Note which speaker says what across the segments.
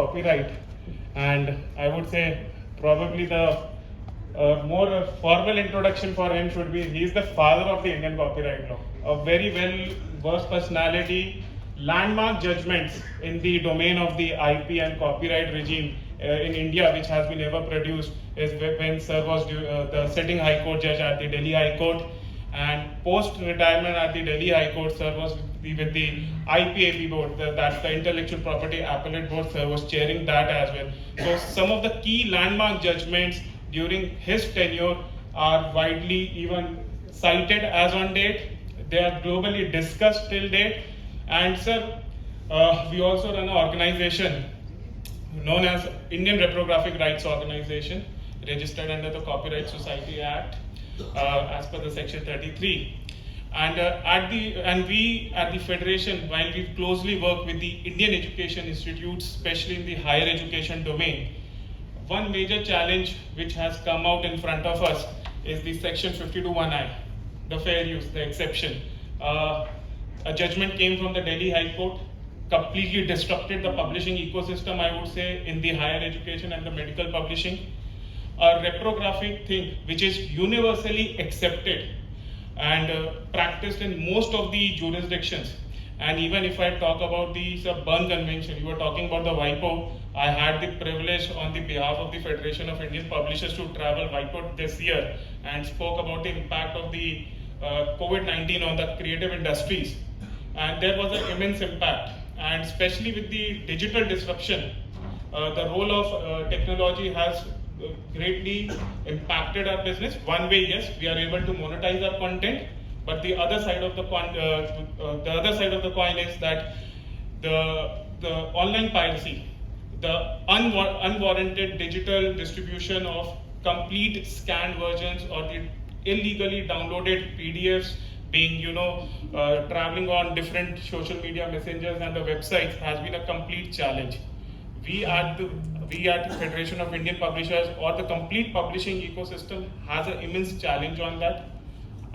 Speaker 1: copyright, and I would say probably the more formal introduction for him should be, he is the father of the Indian copyright law, a very well-versed personality, landmark judgments in the domain of the IP and copyright regime in India, which has been ever produced, is when Sir was the sitting High Court judge at the Delhi High Court, and post-retirement at the Delhi High Court, Sir was with the IPAB board, that's the Intellectual Property Appellate Board. Sir was chairing that as well. So some of the key landmark judgments during his tenure are widely even cited as on date. They are globally discussed till date. And sir, we also run an organization known as Indian Reprographic Rights Organization, registered under the Copyright Society Act as per the section 33. And we at the Federation, while we closely work with the Indian education institutes, especially in the higher education domain, one major challenge which has come out in front of us is the section 52(1)(I), the fair use, the exception. A judgment came from the Delhi High Court, completely disrupted the publishing ecosystem, I would say, in the higher education and the medical publishing. A reprographic thing which is universally accepted and practiced in most of the jurisdictions. And even if I talk about the Berne Convention, you were talking about the WIPO. I had the privilege on the behalf of the Federation of Indian Publishers to travel WIPO this year and spoke about the impact of the COVID-19 on the creative industries. And there was an immense impact. And especially with the digital disruption, the role of technology has greatly impacted our business. One way, yes, we are able to monetize our content, but the other side of the coin, is that the online piracy, the unwarranted digital distribution of complete scanned versions or the illegally downloaded PDFs being, traveling on different social media messengers and the websites has been a complete challenge. We at the Federation of Indian Publishers, or the complete publishing ecosystem, has an immense challenge on that.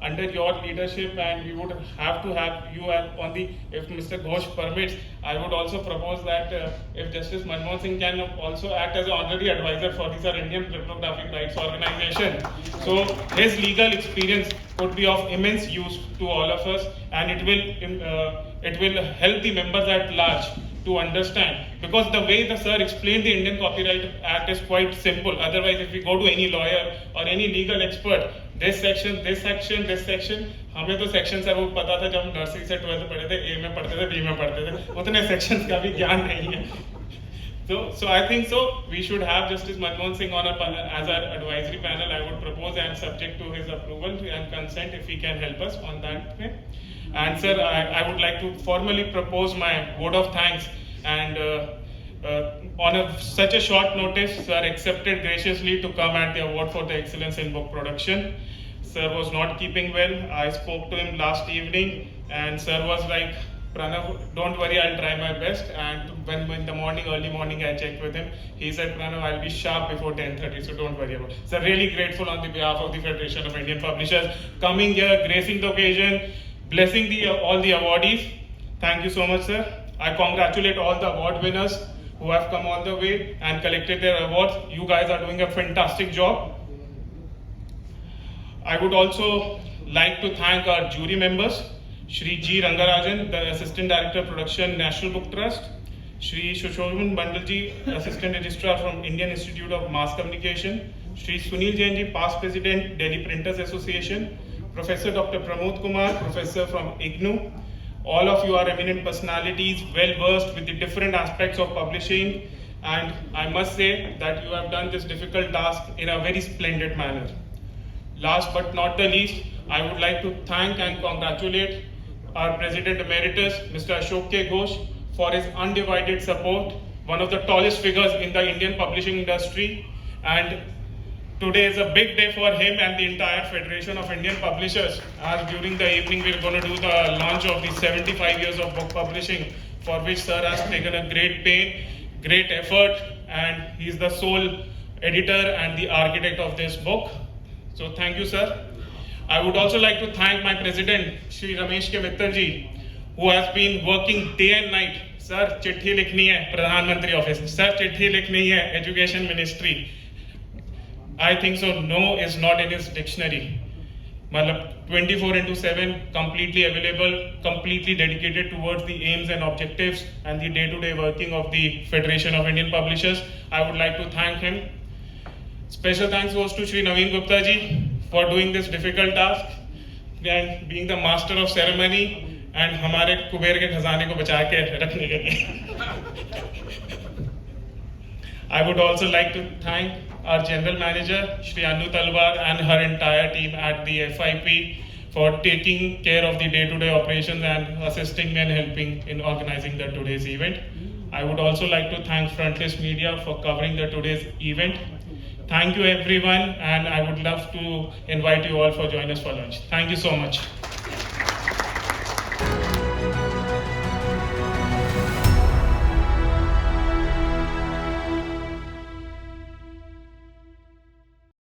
Speaker 1: Under your leadership, and we would have to have you on the, if Mr. Ghosh permits, I would also propose that if Justice Manmohan Singh can also act as an honorary advisor for this Indian Reprographic Rights Organization. So his legal experience could be of immense use to all of us, and it will help the members at large to understand, because the way the sir explained the Indian Copyright Act is quite simple. Otherwise, if we go to any lawyer or any legal expert, this section, हमें तो section sir वो पता था जब हम nursery से 12th पढ़े थे, A में पढ़ते थे, B में पढ़ते थे, उतने सेक्शंस का भी ज्ञान नहीं है. So I think so we should have Justice Manmohan Singh on as our advisory panel. I would propose, and subject to his approval and consent, if he can help us on that way. And sir, I would like to formally propose my vote of thanks, and on such a short notice, sir accepted graciously to come at the award for the excellence in book production. Sir was not keeping well. I spoke to him last evening, and sir was like, Pranav, don't worry, I'll try my best. And when in the morning, early morning, I checked with him, he said, Pranav, I'll be sharp before 10:30, so don't worry about it. So really grateful on the behalf of the Federation of Indian Publishers, coming here, gracing the occasion, blessing all the awardees. Thank you so much, sir. I congratulate all the award winners who have come all the way and collected their awards. You guys are doing a fantastic job. I would also like to thank our jury members, Shri G. Rangarajan, the Assistant Director of Production, National Book Trust, Shri Shoshovan Bandalji, Assistant Registrar from Indian Institute of Mass Communication, Shri Sunil Jain, Past President, Delhi Printers Association, Professor Dr. Pramod Kumar, Professor from IGNOU. All of you are eminent personalities, well versed with the different aspects of publishing, and I must say that you have done this difficult task in a very splendid manner. Last but not the least, I would like to thank and congratulate our President Emeritus, Mr. 𝐄𝐻𝐜 𝐾, for his undivided support, one of the tallest figures in the Indian publishing industry. And today is a big day for him and the entire Federation of Indian Publishers, as during the evening we're going to do the launch of the 75 years of book publishing, for which sir has taken a great pain, great effort, and he's the sole editor and the architect of this book. So thank you, sir. I would also like to thank my president, Shri Ramesh K. Mittal ji, who has been working day and night sir चिट्ठी लिखनी है प्रधानमंत्री office, sir चिट्ठी लिखनी है education ministry, I think so no is not in his dictionary. मतलब 24/7 completely available, completely dedicated towards the aims and objectives and the day-to-day working of the Federation of Indian Publishers. I would like to thank him. Special thanks goes to Shri Naveen Gupta ji for doing this difficult task and being the master of ceremony and हमारे कुबेर के खजाने को बचा के रखने के लिए. I would also like to thank our General Manager, Shri Anu Talwar, and her entire team at the FIP for taking care of the day-to-day operations and assisting me and helping in organizing the today's event. I would also like to thank Frontlist Media for covering the today's event. Thank you everyone, and I would love to invite you all for joining us for lunch. Thank you so much.